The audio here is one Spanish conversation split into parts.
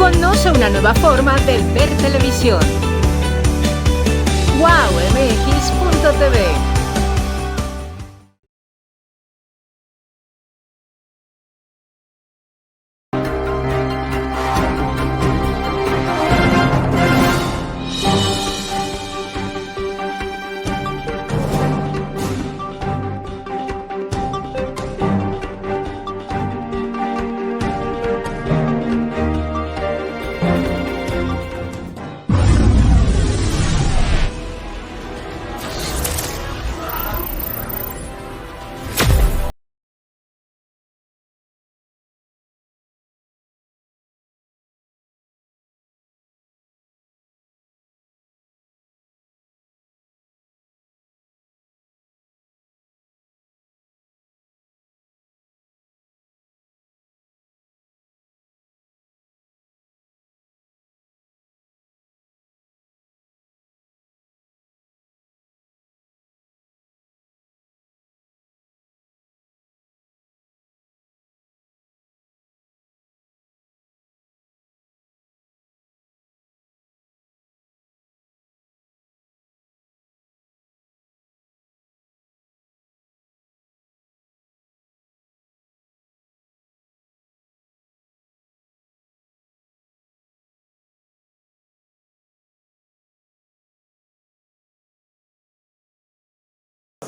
Conoce una nueva forma de ver televisión. wowmx.tv.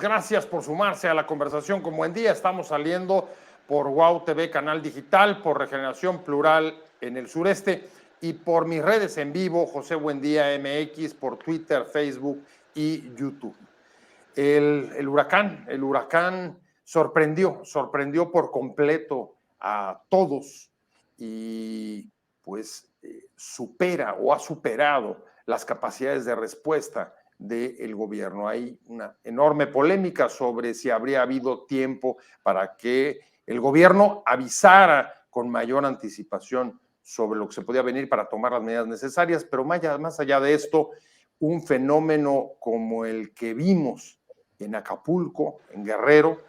Gracias por sumarse a la conversación con Buen Día. Estamos saliendo por Wow TV, canal digital, por Regeneración Plural en el sureste y por mis redes en vivo, José Buendía MX, por Twitter, Facebook y YouTube. El huracán sorprendió por completo a todos y pues supera o ha superado las capacidades de respuesta del gobierno. Hay una enorme polémica sobre si habría habido tiempo para que el gobierno avisara con mayor anticipación sobre lo que se podía venir para tomar las medidas necesarias, pero más allá de esto, un fenómeno como el que vimos en Acapulco, en Guerrero,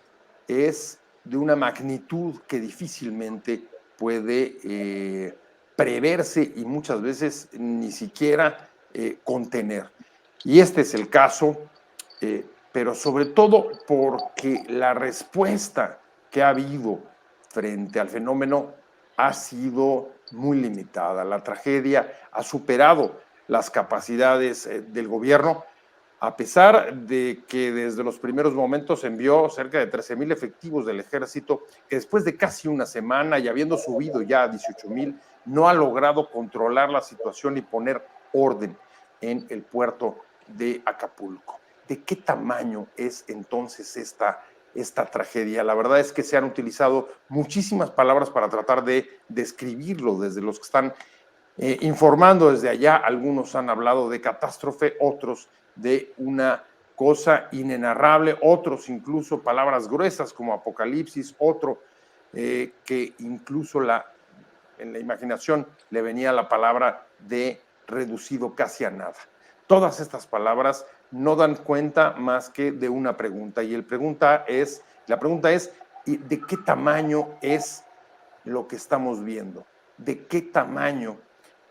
es de una magnitud que difícilmente puede preverse y muchas veces ni siquiera contener. Y este es el caso, pero sobre todo porque la respuesta que ha habido frente al fenómeno ha sido muy limitada. La tragedia ha superado las capacidades del gobierno, a pesar de que desde los primeros momentos envió cerca de 13,000 efectivos del ejército, que después de casi una semana y habiendo subido ya a 18,000, no ha logrado controlar la situación y poner orden en el puerto de Acapulco. ¿De qué tamaño es entonces esta tragedia? La verdad es que se han utilizado muchísimas palabras para tratar de describirlo desde los que están informando desde allá. Algunos han hablado de catástrofe, otros de una cosa inenarrable, otros incluso palabras gruesas como apocalipsis, otro que incluso en la imaginación le venía la palabra de reducido casi a nada. Todas estas palabras no dan cuenta más que de una pregunta, y la pregunta es, ¿de qué tamaño es lo que estamos viendo? ¿De qué tamaño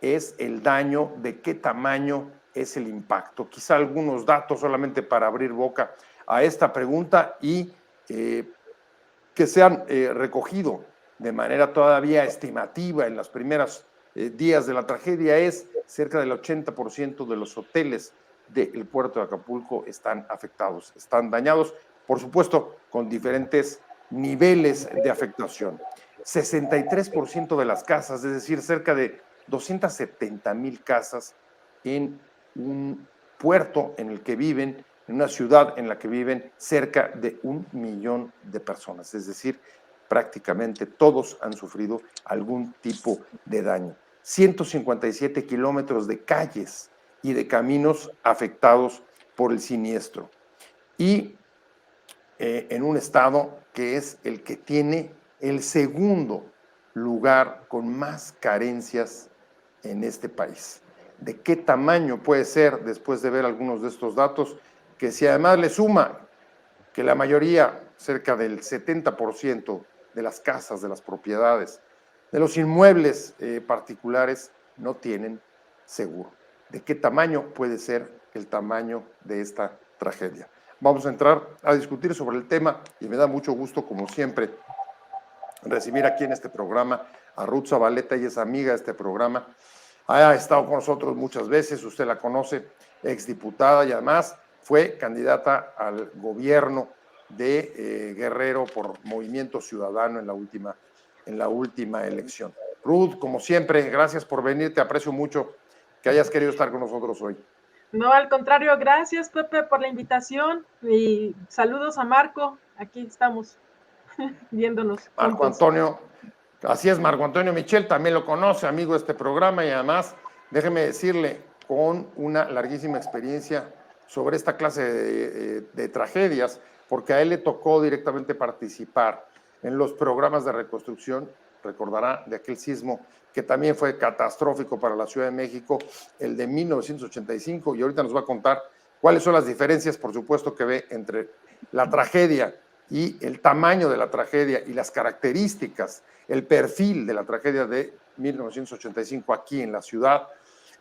es el daño? ¿De qué tamaño es el impacto? Quizá algunos datos solamente para abrir boca a esta pregunta y que se han recogido de manera todavía estimativa en los primeros días de la tragedia. Es cerca del 80% de los hoteles del puerto de Acapulco están afectados, están dañados, por supuesto, con diferentes niveles de afectación. 63% de las casas, es decir, cerca de 270,000 casas en un puerto en el que viven, en una ciudad en la que viven cerca de 1,000,000 de personas, es decir, prácticamente todos han sufrido algún tipo de daño. 157 kilómetros de calles y de caminos afectados por el siniestro. Y en un estado que es el que tiene el segundo lugar con más carencias en este país. ¿De qué tamaño puede ser, después de ver algunos de estos datos, que si además le suma que la mayoría, cerca del 70% de las casas, de las propiedades, de los inmuebles particulares, no tienen seguro. ¿De qué tamaño puede ser el tamaño de esta tragedia? Vamos a entrar a discutir sobre el tema y me da mucho gusto, como siempre, recibir aquí en este programa a Ruth Zabaleta. Ella es amiga de este programa, ha estado con nosotros muchas veces, usted la conoce, exdiputada, y además fue candidata al gobierno de Guerrero por Movimiento Ciudadano en la última elección. Ruth, como siempre, gracias por venir, te aprecio mucho que hayas querido estar con nosotros hoy. No, al contrario, gracias, Pepe, por la invitación y saludos a Marco. Aquí estamos viéndonos. Marco juntos. Antonio, así es, Marco Antonio Michel, también lo conoce, amigo de este programa, y además, déjeme decirle, con una larguísima experiencia sobre esta clase de tragedias, porque a él le tocó directamente participar en los programas de reconstrucción, recordará, de aquel sismo que también fue catastrófico para la Ciudad de México, el de 1985, y ahorita nos va a contar cuáles son las diferencias, por supuesto, que ve entre la tragedia y el tamaño de la tragedia y las características, el perfil de la tragedia de 1985 aquí en la ciudad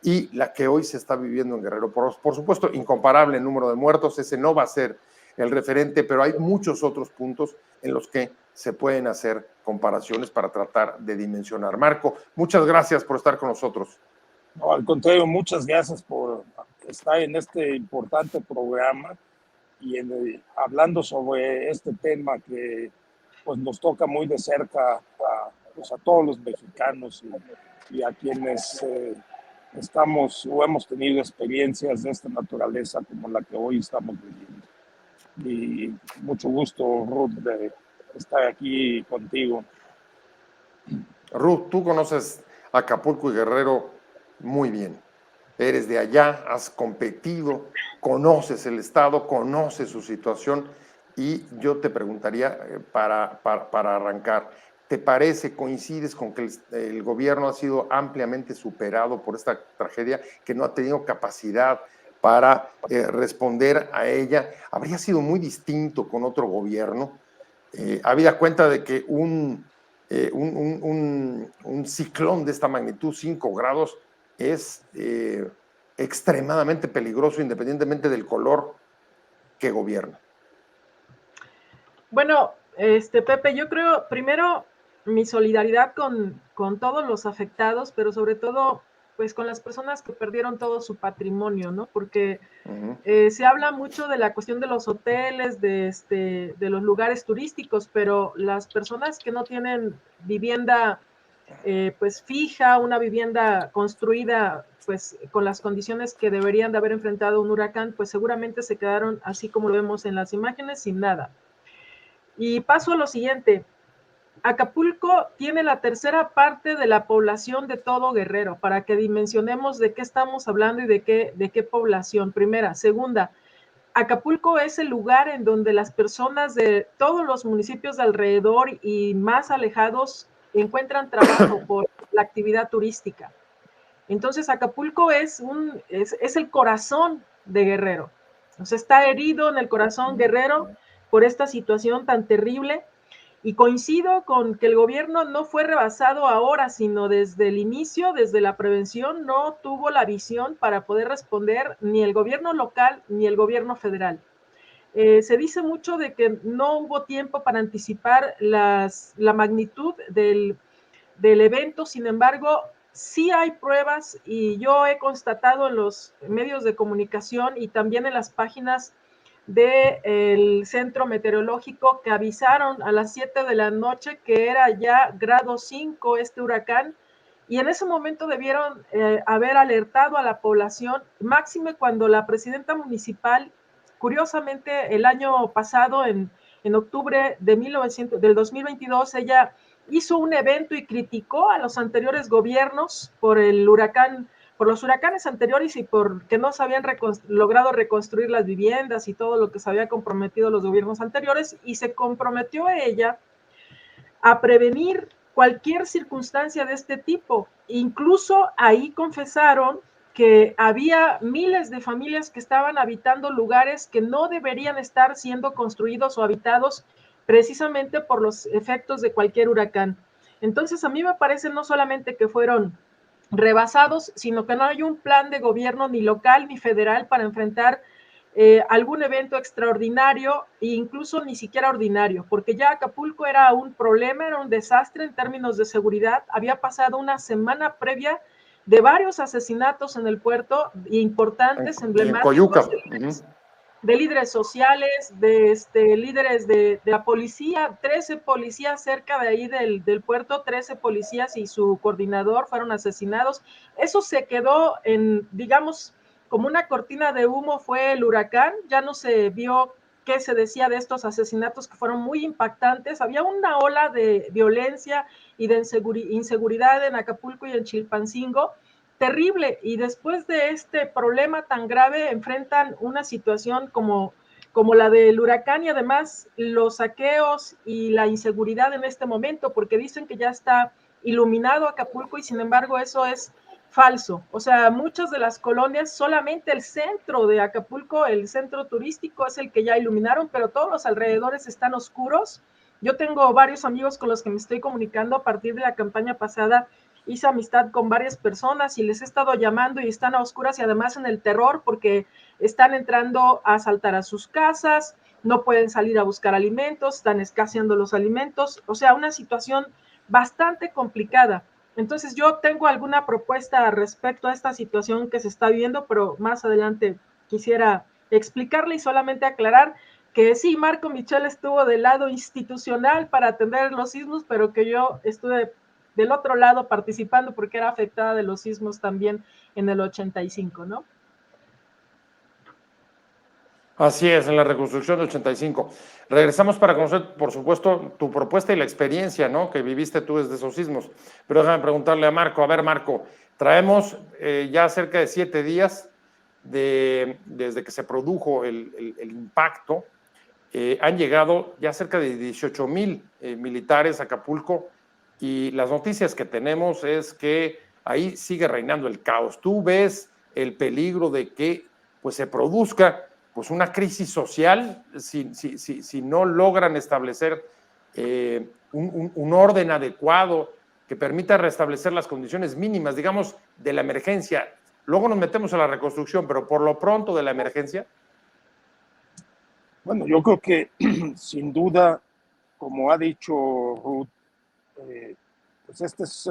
y la que hoy se está viviendo en Guerrero. Por supuesto, incomparable el número de muertos, ese no va a ser el referente, pero hay muchos otros puntos en los que se pueden hacer comparaciones para tratar de dimensionar. Marco, muchas gracias por estar con nosotros. No, al contrario, muchas gracias por estar en este importante programa y hablando sobre este tema que pues, nos toca muy de cerca a todos los mexicanos y a quienes estamos o hemos tenido experiencias de esta naturaleza como la que hoy estamos viviendo. Y mucho gusto, Ruth, de estar aquí contigo. Ruth, tú conoces Acapulco y Guerrero muy bien. Eres de allá, has competido, conoces el estado, conoces su situación, y yo te preguntaría para arrancar, ¿te parece, coincides con que el gobierno ha sido ampliamente superado por esta tragedia, que no ha tenido capacidad para responder a ella? ¿Habría sido muy distinto con otro gobierno? Habida cuenta de que un ciclón de esta magnitud, 5 grados, es extremadamente peligroso independientemente del color que gobierna. Bueno, Pepe, yo creo, primero, mi solidaridad con todos los afectados, pero sobre todo, pues con las personas que perdieron todo su patrimonio, ¿no? Porque se habla mucho de la cuestión de los hoteles, de los lugares turísticos, pero las personas que no tienen vivienda pues fija, una vivienda construida pues con las condiciones que deberían de haber enfrentado un huracán, pues seguramente se quedaron así como lo vemos en las imágenes, sin nada. Y paso a lo siguiente. Acapulco tiene la tercera parte de la población de todo Guerrero, para que dimensionemos de qué estamos hablando y de qué población. Primera. Segunda, Acapulco es el lugar en donde las personas de todos los municipios de alrededor y más alejados encuentran trabajo por la actividad turística. Entonces, Acapulco es el corazón de Guerrero. O sea, está herido en el corazón Guerrero por esta situación tan terrible. Y coincido con que el gobierno no fue rebasado ahora, sino desde el inicio, desde la prevención, no tuvo la visión para poder responder ni el gobierno local ni el gobierno federal. Se dice mucho de que no hubo tiempo para anticipar la magnitud del evento, sin embargo, sí hay pruebas y yo he constatado en los medios de comunicación y también en las páginas del centro meteorológico que avisaron a las 7 de la noche que era ya grado 5 este huracán, y en ese momento debieron haber alertado a la población, máxime cuando la presidenta municipal, curiosamente el año pasado, en octubre del 2022, ella hizo un evento y criticó a los anteriores gobiernos por los huracanes anteriores y porque no se habían logrado reconstruir las viviendas y todo lo que se había comprometido los gobiernos anteriores, y se comprometió ella a prevenir cualquier circunstancia de este tipo. Incluso ahí confesaron que había miles de familias que estaban habitando lugares que no deberían estar siendo construidos o habitados precisamente por los efectos de cualquier huracán. Entonces, a mí me parece no solamente que fueron rebasados, sino que no hay un plan de gobierno ni local ni federal para enfrentar algún evento extraordinario e incluso ni siquiera ordinario, porque ya Acapulco era un problema, era un desastre en términos de seguridad. Había pasado una semana previa de varios asesinatos en el puerto, importantes, emblemáticos, de líderes sociales, de líderes de la policía, 13 policías cerca de ahí del puerto, 13 policías y su coordinador fueron asesinados. Eso se quedó en, digamos, como una cortina de humo fue el huracán, ya no se vio qué se decía de estos asesinatos que fueron muy impactantes. Había una ola de violencia y de inseguridad en Acapulco y en Chilpancingo, terrible, y después de este problema tan grave enfrentan una situación como la del huracán y además los saqueos y la inseguridad en este momento, porque dicen que ya está iluminado Acapulco y sin embargo eso es falso. O sea, muchas de las colonias, solamente el centro de Acapulco, el centro turístico es el que ya iluminaron, pero todos los alrededores están oscuros. Yo tengo varios amigos con los que me estoy comunicando a partir de la campaña pasada. Hice amistad con varias personas y les he estado llamando y están a oscuras y además en el terror porque están entrando a asaltar a sus casas, no pueden salir a buscar alimentos, están escaseando los alimentos, o sea, una situación bastante complicada. Entonces yo tengo alguna propuesta respecto a esta situación que se está viviendo, pero más adelante quisiera explicarle y solamente aclarar que sí, Marco Michel estuvo del lado institucional para atender los sismos, pero que yo estuve del otro lado participando porque era afectada de los sismos también en el 85, ¿no? Así es, en la reconstrucción del 85. Regresamos para conocer, por supuesto, tu propuesta y la experiencia, ¿no?, que viviste tú desde esos sismos. Pero déjame preguntarle a Marco. A ver, Marco, traemos ya cerca de 7 días desde que se produjo el impacto. Han llegado ya cerca de 18,000 militares a Acapulco y las noticias que tenemos es que ahí sigue reinando el caos. ¿Tú ves el peligro de que pues, se produzca pues una crisis social si no logran establecer un orden adecuado que permita restablecer las condiciones mínimas, digamos, de la emergencia? Luego nos metemos a la reconstrucción, pero por lo pronto de la emergencia. Bueno, yo creo que sin duda, como ha dicho Ruth, pues esta es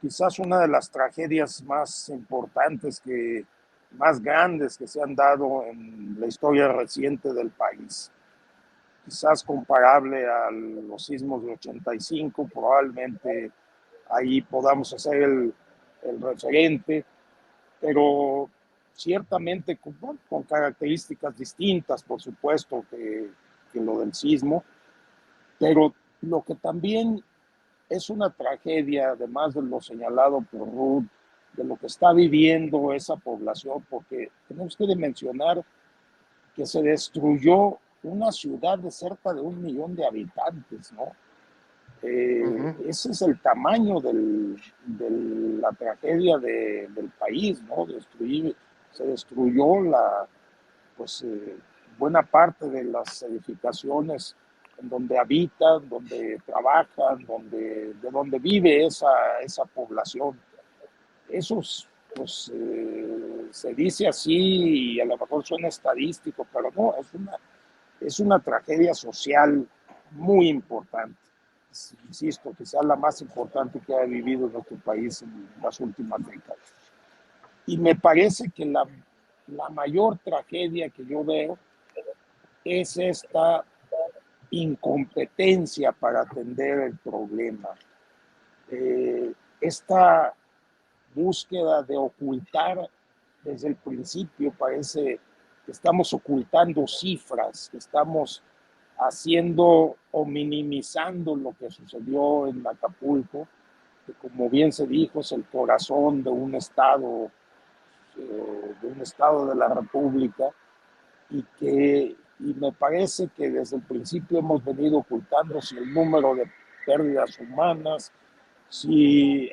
quizás una de las tragedias más importantes, más grandes que se han dado en la historia reciente del país. Quizás comparable a los sismos de 85, probablemente ahí podamos hacer el referente, pero ciertamente con características distintas, por supuesto, que lo del sismo, pero lo que también es una tragedia, además de lo señalado por Ruth, de lo que está viviendo esa población, porque tenemos que mencionar que se destruyó una ciudad de cerca de 1 millón de habitantes, ¿no? Ese es el tamaño de la tragedia del país, ¿no? Se destruyó buena parte de las edificaciones en donde habitan, donde trabajan, de donde vive esa población. Eso pues, se dice así y a lo mejor suena estadístico, pero no, es una tragedia social muy importante. Insisto, quizás la más importante que ha vivido nuestro país en las últimas décadas. Y me parece que la mayor tragedia que yo veo es esta incompetencia para atender el problema. Esta búsqueda de ocultar desde el principio, parece que estamos ocultando cifras, que estamos haciendo o minimizando lo que sucedió en Acapulco, que como bien se dijo es el corazón de un estado de la República, y me parece que desde el principio hemos venido ocultando si el número de pérdidas humanas, si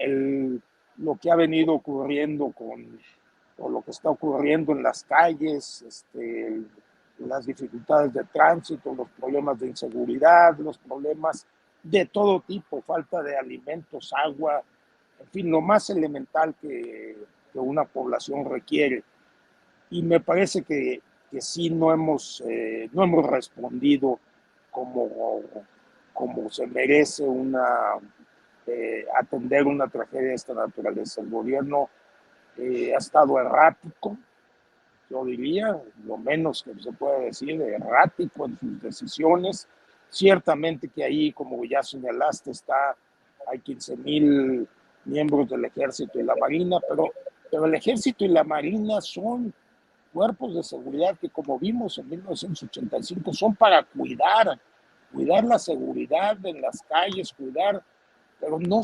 lo que ha venido ocurriendo o lo que está ocurriendo en las calles, las dificultades de tránsito, los problemas de inseguridad, los problemas de todo tipo, falta de alimentos, agua, en fin, lo más elemental que una población requiere. Y me parece que sí no hemos respondido como se merece atender una tragedia de esta naturaleza. El gobierno ha estado errático, yo diría, lo menos que se puede decir, errático en sus decisiones. Ciertamente que ahí, como ya señalaste, hay 15,000 miembros del Ejército y la Marina, pero el Ejército y la Marina son cuerpos de seguridad que, como vimos en 1985, son para cuidar la seguridad en las calles, pero no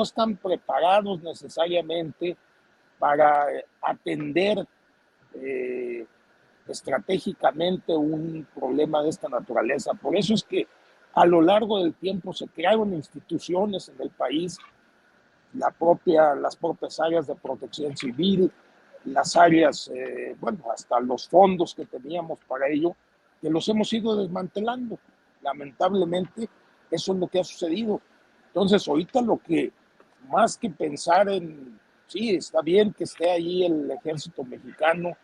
están preparados necesariamente para atender estratégicamente un problema de esta naturaleza. Por eso es que a lo largo del tiempo se crearon instituciones en el país, las propias áreas de protección civil, las áreas, hasta los fondos que teníamos para ello, que los hemos ido desmantelando. Lamentablemente, eso es lo que ha sucedido. Entonces, ahorita más que pensar sí, está bien que esté ahí el Ejército Mexicano,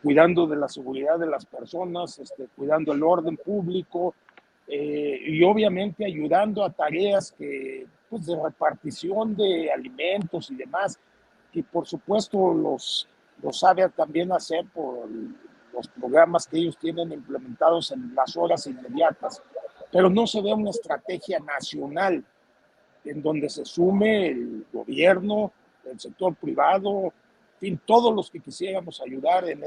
cuidando de la seguridad de las personas, cuidando el orden público, y obviamente ayudando a tareas de repartición de alimentos y demás, que por supuesto los sabe también hacer por los programas que ellos tienen implementados en las horas inmediatas, pero no se ve una estrategia nacional en donde se sume el gobierno, el sector privado, en fin, todos los que quisiéramos ayudar en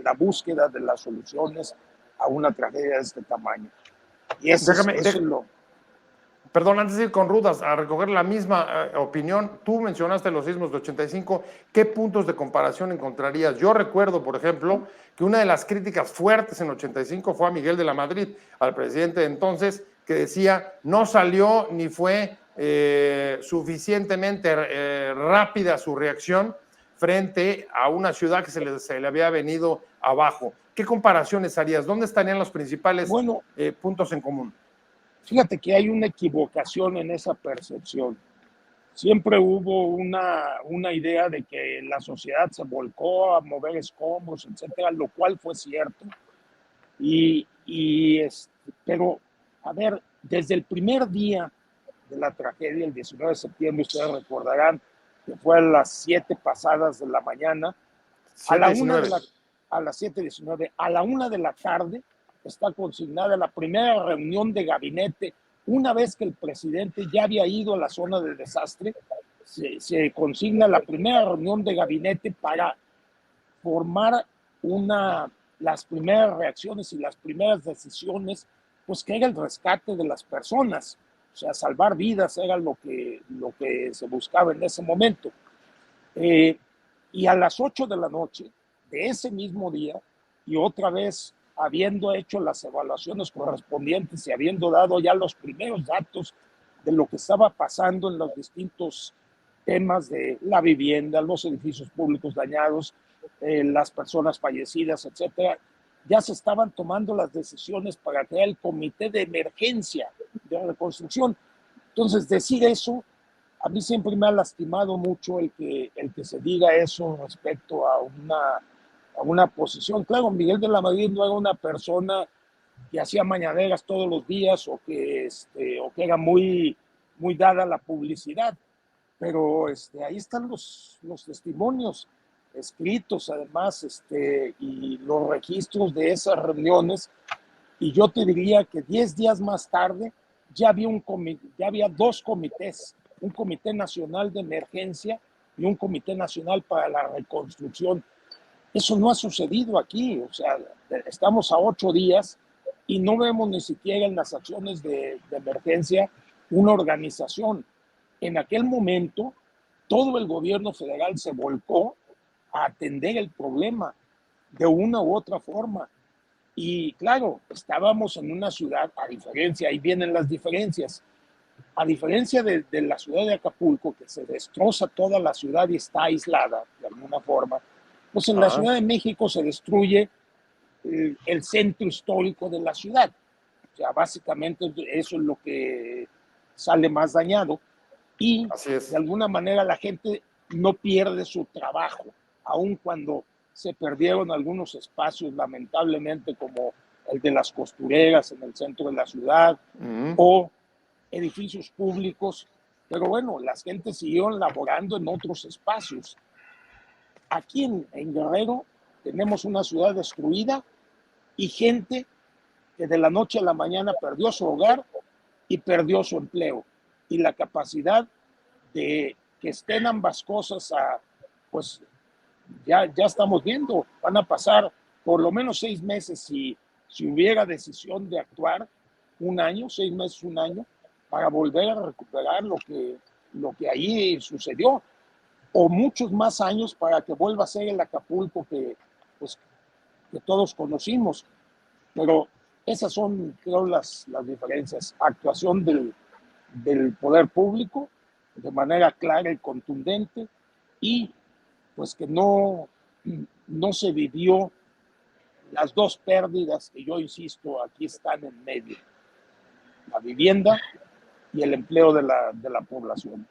la búsqueda de las soluciones a una tragedia de este tamaño. Y eso es lo... Perdón, antes de ir con Rudas a recoger la misma opinión, tú mencionaste los sismos de 85, ¿qué puntos de comparación encontrarías? Yo recuerdo, por ejemplo, que una de las críticas fuertes en 85 fue a Miguel de la Madrid, al presidente de entonces, que decía, no salió ni fue suficientemente rápida su reacción frente a una ciudad que se le había venido abajo. ¿Qué comparaciones harías? ¿Dónde estarían los principales puntos en común? Fíjate que hay una equivocación en esa percepción. Siempre hubo una idea de que la sociedad se volcó a mover escombros, etcétera, lo cual fue cierto. Pero, a ver, desde el primer día de la tragedia, el 19 de septiembre, ustedes recordarán que fue a las 7 pasadas de la mañana, a las 7:19, a la 1 de la tarde, está consignada la primera reunión de gabinete. Una vez que el presidente ya había ido a la zona de desastre, se consigna la primera reunión de gabinete para formar las primeras reacciones y las primeras decisiones, pues que era el rescate de las personas, o sea, salvar vidas era lo que se buscaba en ese momento. Y a las 8 de la noche de ese mismo día, y otra vez habiendo hecho las evaluaciones correspondientes y habiendo dado ya los primeros datos de lo que estaba pasando en los distintos temas de la vivienda, los edificios públicos dañados, las personas fallecidas, etcétera, ya se estaban tomando las decisiones para crear el comité de emergencia de reconstrucción. Entonces, decir eso, a mí siempre me ha lastimado mucho el que se diga eso respecto a una posición. Claro, Miguel de la Madrid no era una persona que hacía mañaneras todos los días o que era muy, muy dada a la publicidad, pero ahí están los testimonios escritos, además, y los registros de esas reuniones, y yo te diría que 10 días más tarde ya había 2 comités, un comité nacional de emergencia y un comité nacional para la reconstrucción. Eso no ha sucedido aquí, o sea, estamos a 8 días y no vemos ni siquiera en las acciones de emergencia una organización. En aquel momento, todo el gobierno federal se volcó a atender el problema de una u otra forma. Y claro, estábamos en una ciudad, a diferencia, ahí vienen las diferencias, a diferencia de la ciudad de Acapulco, que se destroza toda la ciudad y está aislada de alguna forma, pues en la Ciudad de México se destruye el centro histórico de la ciudad. O sea, básicamente eso es lo que sale más dañado. y Así es. de alguna manera la gente no pierde su trabajo, aun cuando se perdieron algunos espacios, lamentablemente, como el de las costureras en el centro de la ciudad, o edificios públicos, pero bueno, las gentes siguieron laborando en otros espacios. Aquí en Guerrero tenemos una ciudad destruida y gente que de la noche a la mañana perdió su hogar y perdió su empleo. Y la capacidad de que estén ambas cosas, pues ya estamos viendo, van a pasar por lo menos 6 meses si hubiera decisión de actuar, 1 año, 6 meses, 1 año, para volver a recuperar lo que ahí sucedió, o muchos más años para que vuelva a ser el Acapulco que todos conocimos. Pero esas son, creo, las diferencias. Actuación del poder público de manera clara y contundente, y pues que no se vivió las dos pérdidas que yo insisto aquí están en medio: la vivienda y el empleo de la población.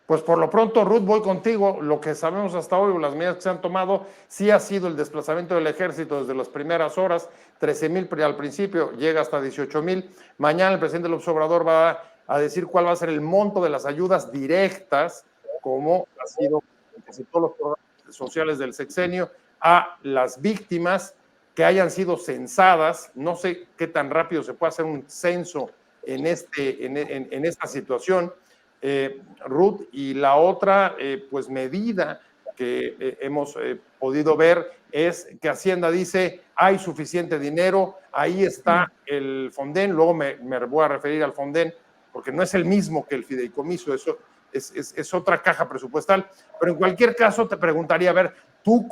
Pues por lo pronto, Ruth, voy contigo. Lo que sabemos hasta hoy, las medidas que se han tomado, sí ha sido el desplazamiento del ejército desde las primeras horas, 13,000 al principio, llega hasta 18,000. Mañana el presidente López Obrador va a decir cuál va a ser el monto de las ayudas directas, como ha sido en casi todos los programas sociales del sexenio, a las víctimas que hayan sido censadas. No sé qué tan rápido se puede hacer un censo en esta situación. Ruth, y la otra pues medida que hemos podido ver es que Hacienda dice hay suficiente dinero, ahí está el Fonden. Luego me voy a referir al Fonden porque no es el mismo que el fideicomiso, eso es otra caja presupuestal, pero en cualquier caso te preguntaría, a ver, tú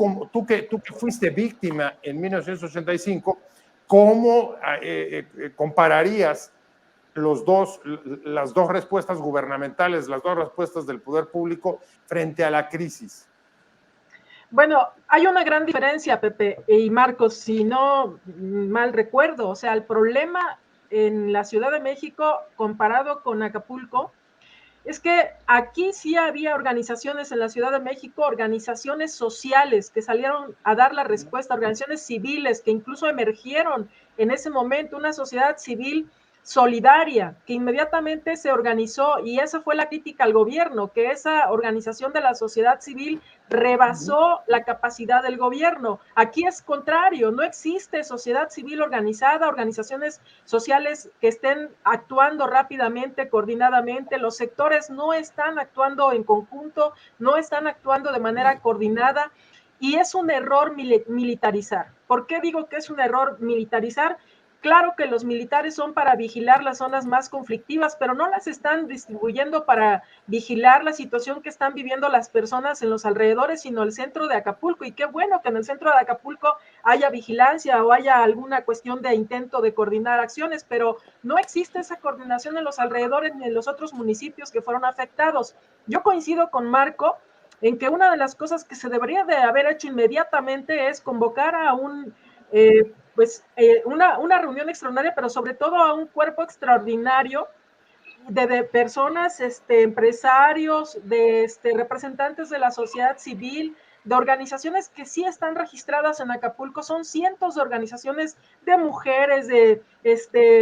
que fuiste víctima en 1985, ¿cómo compararías las dos respuestas gubernamentales, las dos respuestas del poder público frente a la crisis? Bueno, hay una gran diferencia, Pepe y Marcos, si no mal recuerdo. O sea, el problema en la Ciudad de México comparado con Acapulco es que aquí sí había organizaciones en la Ciudad de México, organizaciones sociales que salieron a dar la respuesta, organizaciones civiles que incluso emergieron en ese momento, una sociedad civil solidaria que inmediatamente se organizó, y esa fue la crítica al gobierno, que esa organización de la sociedad civil rebasó la capacidad del gobierno. Aquí es contrario, no existe sociedad civil organizada, organizaciones sociales que estén actuando rápidamente, coordinadamente. Los sectores no están actuando en conjunto, no están actuando de manera coordinada, y es un error militarizar. ¿Por qué digo que es un error militarizar? Claro que los militares son para vigilar las zonas más conflictivas, pero no las están distribuyendo para vigilar la situación que están viviendo las personas en los alrededores, sino el centro de Acapulco. Y qué bueno que en el centro de Acapulco haya vigilancia o haya alguna cuestión de intento de coordinar acciones, pero no existe esa coordinación en los alrededores ni en los otros municipios que fueron afectados. Yo coincido con Marco en que una de las cosas que se debería de haber hecho inmediatamente es convocar a una reunión extraordinaria, pero sobre todo a un cuerpo extraordinario de personas, empresarios, de representantes de la sociedad civil, de organizaciones que sí están registradas en Acapulco. Son cientos de organizaciones de mujeres,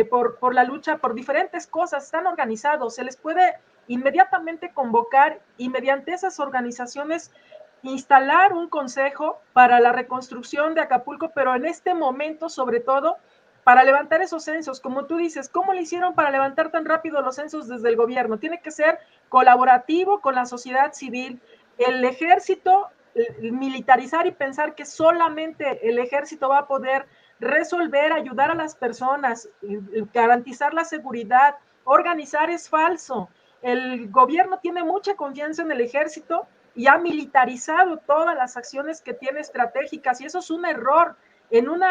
por la lucha por diferentes cosas, están organizados. Se les puede inmediatamente convocar y mediante esas organizaciones instalar un consejo para la reconstrucción de Acapulco, pero en este momento, sobre todo, para levantar esos censos. Como tú dices, ¿cómo le hicieron para levantar tan rápido los censos desde el gobierno? Tiene que ser colaborativo con la sociedad civil. El ejército, militarizar y pensar que solamente el ejército va a poder resolver, ayudar a las personas, garantizar la seguridad, organizar, es falso. El gobierno tiene mucha confianza en el ejército y ha militarizado todas las acciones que tiene estratégicas, y eso es un error. En un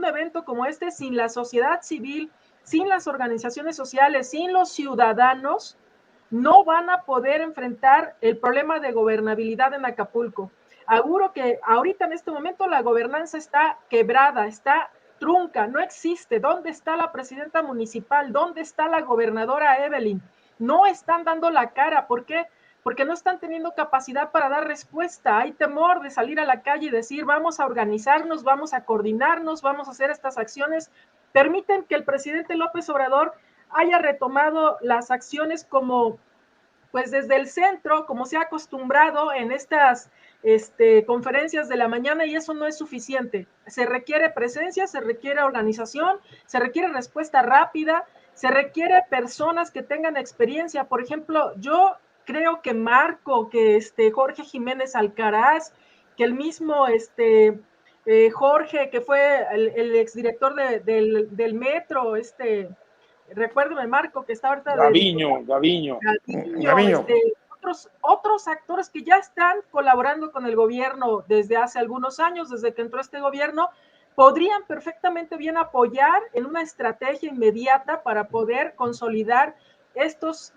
evento como este, sin la sociedad civil, sin las organizaciones sociales, sin los ciudadanos, no van a poder enfrentar el problema de gobernabilidad en Acapulco. Auguro que ahorita en este momento la gobernanza está quebrada, está trunca, no existe. ¿Dónde está la presidenta municipal? ¿Dónde está la gobernadora Evelyn? no están dando la cara. ¿Por qué? Porque no están teniendo capacidad para dar respuesta. Hay temor de salir a la calle y decir, vamos a organizarnos, vamos a coordinarnos, vamos a hacer estas acciones. Permiten que el presidente López Obrador haya retomado las acciones como, pues desde el centro, como se ha acostumbrado en estas conferencias de la mañana, y eso no es suficiente. Se requiere presencia, se requiere organización, se requiere respuesta rápida, se requiere personas que tengan experiencia. Por ejemplo, yo creo que Marco, que Jorge Jiménez Alcaraz, que el mismo Jorge, que fue el exdirector del metro, recuérdame, Marco, que está ahorita Gaviño. Gaviño. Otros actores que ya están colaborando con el gobierno desde hace algunos años, desde que entró este gobierno, podrían perfectamente bien apoyar en una estrategia inmediata para poder consolidar estos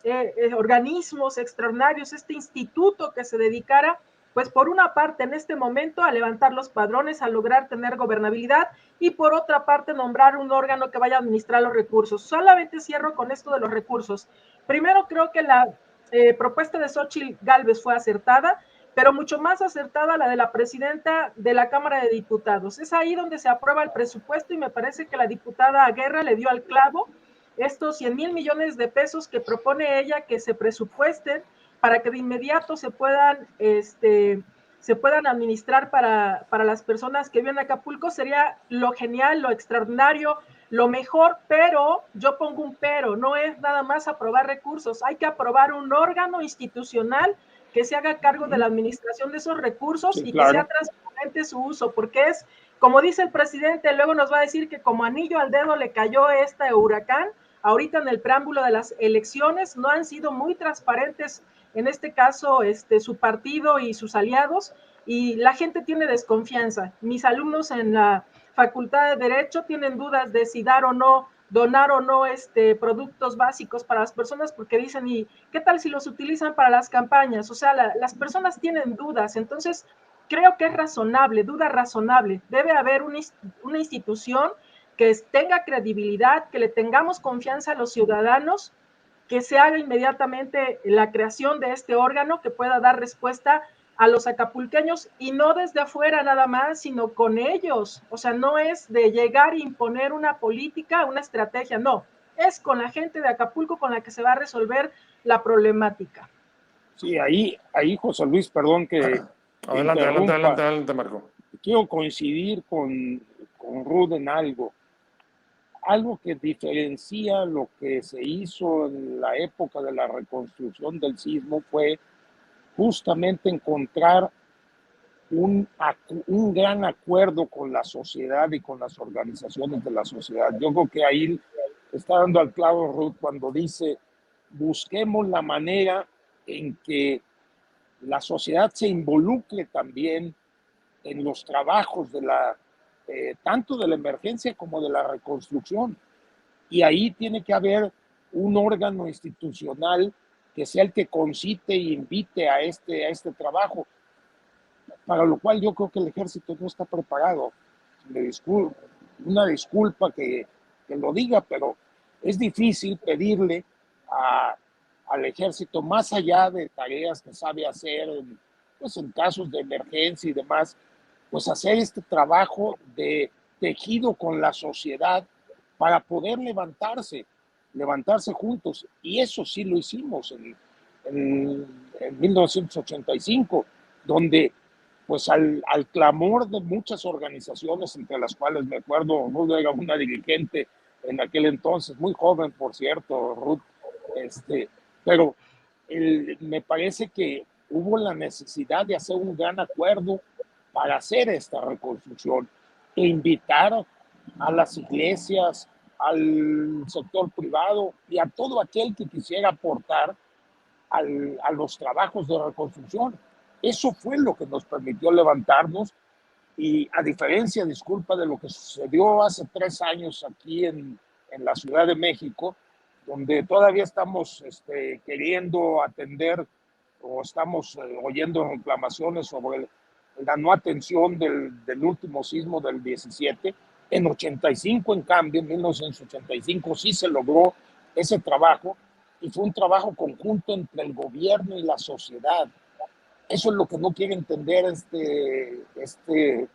organismos extraordinarios, este instituto que se dedicara, pues por una parte en este momento a levantar los padrones, a lograr tener gobernabilidad, y por otra parte nombrar un órgano que vaya a administrar los recursos. Solamente cierro con esto de los recursos. Primero, creo que la propuesta de Xóchitl Gálvez fue acertada, pero mucho más acertada la de la presidenta de la Cámara de Diputados. Es ahí donde se aprueba el presupuesto, y me parece que la diputada Guerra le dio al clavo. Estos 100,000 millones de pesos que propone ella que se presupuesten para que de inmediato se puedan administrar para las personas que viven en Acapulco, sería lo genial, lo extraordinario, lo mejor, pero yo pongo un pero, no es nada más aprobar recursos, hay que aprobar un órgano institucional que se haga cargo de la administración de esos recursos, sí, y claro, que sea transparente su uso, porque es, como dice el presidente, luego nos va a decir que como anillo al dedo le cayó este huracán. Ahorita en el preámbulo de las elecciones no han sido muy transparentes, en este caso su partido y sus aliados, y la gente tiene desconfianza. Mis alumnos en la Facultad de Derecho tienen dudas de si dar o no, donar o no productos básicos para las personas, porque dicen, ¿y qué tal si los utilizan para las campañas? O sea, las personas tienen dudas. Entonces creo que es razonable, duda razonable. Debe haber una institución que tenga credibilidad, que le tengamos confianza a los ciudadanos, que se haga inmediatamente la creación de este órgano que pueda dar respuesta a los acapulqueños, y no desde afuera nada más, sino con ellos. O sea, no es de llegar e imponer una política, una estrategia, no, es con la gente de Acapulco con la que se va a resolver la problemática. Sí, ahí José Luis, perdón que adelante, Marco. Quiero coincidir con Ruth en algo que diferencia lo que se hizo en la época de la reconstrucción del sismo fue justamente encontrar un gran acuerdo con la sociedad y con las organizaciones de la sociedad. Yo creo que ahí está dando al clavo Ruth cuando dice, busquemos la manera en que la sociedad se involucre también en los trabajos de tanto de la emergencia como de la reconstrucción. Y ahí tiene que haber un órgano institucional que sea el que concite e invite a este trabajo, para lo cual yo creo que el ejército no está preparado. Una disculpa que lo diga, pero es difícil pedirle al ejército, más allá de tareas que sabe hacer, pues en casos de emergencia y demás, pues hacer este trabajo de tejido con la sociedad para poder levantarse juntos. Y eso sí lo hicimos en 1985, donde pues al clamor de muchas organizaciones, entre las cuales me acuerdo, Ruth era una dirigente en aquel entonces, muy joven, por cierto, Ruth, pero me parece que hubo la necesidad de hacer un gran acuerdo para hacer esta reconstrucción e invitar a las iglesias, al sector privado y a todo aquel que quisiera aportar a los trabajos de reconstrucción. Eso fue lo que nos permitió levantarnos, y a diferencia, disculpa, de lo que sucedió hace 3 años aquí en la Ciudad de México, donde todavía estamos queriendo atender o estamos oyendo reclamaciones sobre la no atención del último sismo del 17. En 85, en cambio, en 1985 sí se logró ese trabajo, y fue un trabajo conjunto entre el gobierno y la sociedad. Eso es lo que no quiere entender este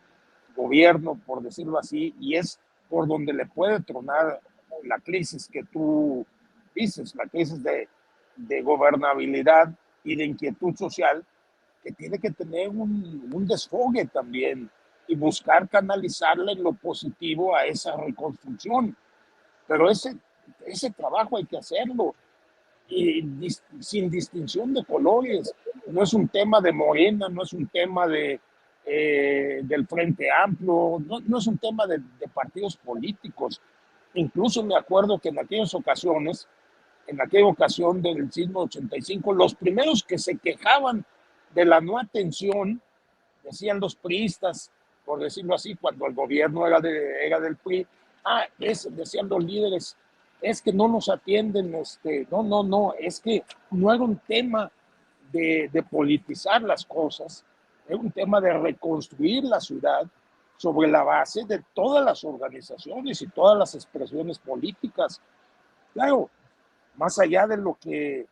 gobierno, por decirlo así, y es por donde le puede tronar la crisis que tú dices, la crisis de gobernabilidad y de inquietud social, que tiene que tener un desfogue también y buscar canalizarla en lo positivo a esa reconstrucción. Pero ese trabajo hay que hacerlo y sin distinción de colores. No es un tema de Morena, no es un tema del Frente Amplio, no es un tema de partidos políticos. Incluso me acuerdo que en aquella ocasión del sismo 85, los primeros que se quejaban de la no atención, decían los priistas, por decirlo así, cuando el gobierno era del PRI, decían los líderes, es que no nos atienden, no, es que no era un tema de politizar las cosas, era un tema de reconstruir la ciudad sobre la base de todas las organizaciones y todas las expresiones políticas. Claro, más allá de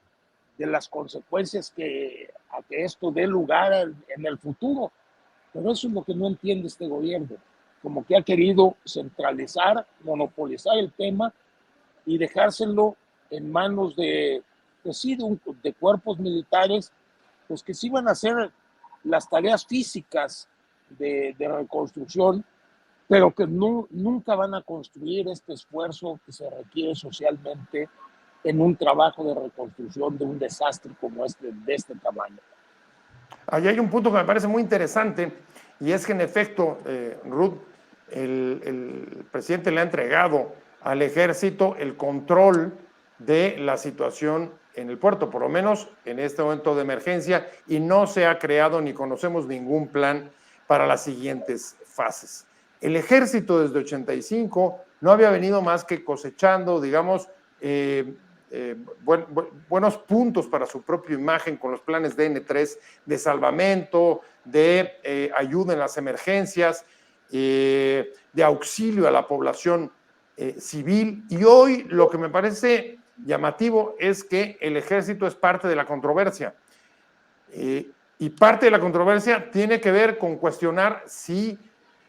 las consecuencias a que esto dé lugar en el futuro. Pero eso es lo que no entiende este gobierno, como que ha querido centralizar, monopolizar el tema y dejárselo en manos de cuerpos militares, pues que sí van a hacer las tareas físicas de reconstrucción, pero que nunca van a construir este esfuerzo que se requiere socialmente en un trabajo de reconstrucción de un desastre como de este tamaño. Ahí hay un punto que me parece muy interesante, y es que en efecto, Ruth, el presidente le ha entregado al ejército el control de la situación en el puerto, por lo menos en este momento de emergencia, y no se ha creado ni conocemos ningún plan para las siguientes fases. El ejército desde 85 no había venido más que cosechando, digamos, buenos puntos para su propia imagen con los planes de N3 de salvamento, de ayuda en las emergencias, de auxilio a la población civil. Y hoy lo que me parece llamativo es que el ejército es parte de la controversia. Y parte de la controversia tiene que ver con cuestionar si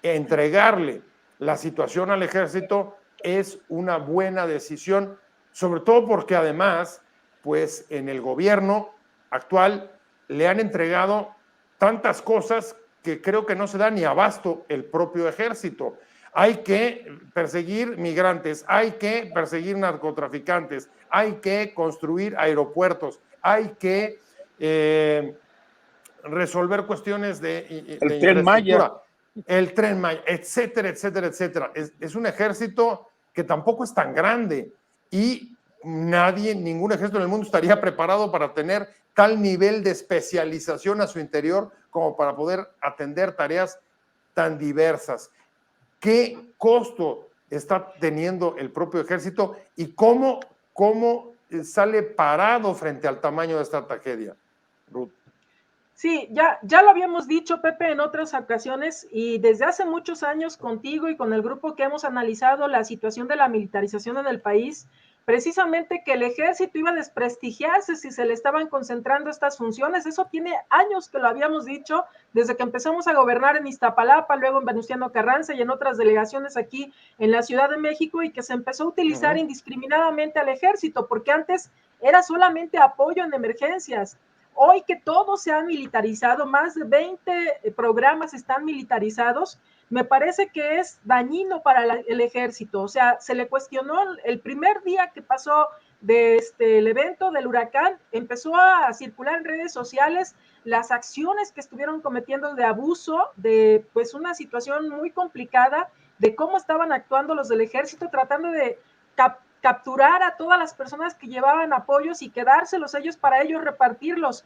entregarle la situación al ejército es una buena decisión, sobre todo porque además, pues en el gobierno actual le han entregado tantas cosas que creo que no se da ni abasto el propio ejército. Hay que perseguir migrantes, hay que perseguir narcotraficantes, hay que construir aeropuertos, hay que resolver cuestiones de Tren Maya. El Tren Maya, etcétera, etcétera, etcétera. Es un ejército que tampoco es tan grande y ningún ejército en el mundo estaría preparado para tener tal nivel de especialización a su interior como para poder atender tareas tan diversas. ¿Qué costo está teniendo el propio ejército y cómo sale parado frente al tamaño de esta tragedia, Ruth? Sí, ya lo habíamos dicho, Pepe, en otras ocasiones, y desde hace muchos años contigo y con el grupo que hemos analizado la situación de la militarización en el país, precisamente que el ejército iba a desprestigiarse si se le estaban concentrando estas funciones. Eso tiene años que lo habíamos dicho, desde que empezamos a gobernar en Iztapalapa, luego en Venustiano Carranza y en otras delegaciones aquí en la Ciudad de México, y que se empezó a utilizar indiscriminadamente al ejército, porque antes era solamente apoyo en emergencias. Hoy que todo se ha militarizado, más de 20 programas están militarizados, me parece que es dañino para el ejército. O sea, se le cuestionó el primer día que pasó el evento del huracán, empezó a circular en redes sociales las acciones que estuvieron cometiendo de abuso, de pues una situación muy complicada, de cómo estaban actuando los del ejército, tratando de capturar a todas las personas que llevaban apoyos y quedárselos ellos para ellos repartirlos.